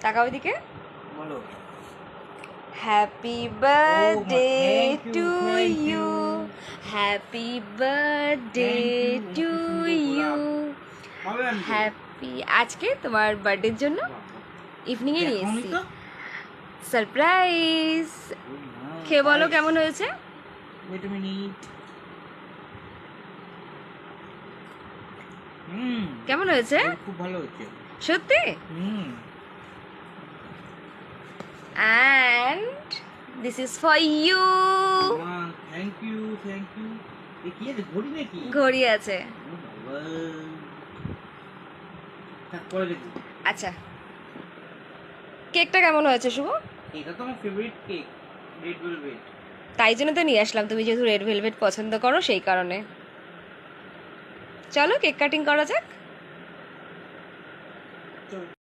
তাকাও এদিকে। বলো। Happy birthday thank you, too thank you, you. Happy birthday Thank you, too অনেক সুন্দর ইউ। গোলাপ। কবে আনবে? হ্যাপি, আজকে তোমার বার্থডের জন্য ইভিনিংয়ে নিয়ে দেখাওনি এসেছি তো? সারপ্রাইজ। খেয়ে বলো কেমন হয়েছে। Wait a minute. কেমন হয়েছে খুব ভালো হচ্ছে। সত্যি? And this is for you. Thank you, thank you. এ কি আছে, ঘড়ি নাকি? ঘড়ি আছে। ও বাবা। থাক, পরে দেখি। আচ্ছা, কেকটা কেমন হয়েছে শুভ? এটা তো আমার ফেভারিট কেক, রেড ভেলভেট। তাই জন্য তো নিয়ে আসলাম, তুমি যেহেতু রেড ভেলভেট পছন্দ করো সেই কারণে। চলো কেক কাটিং করা যাক। চল।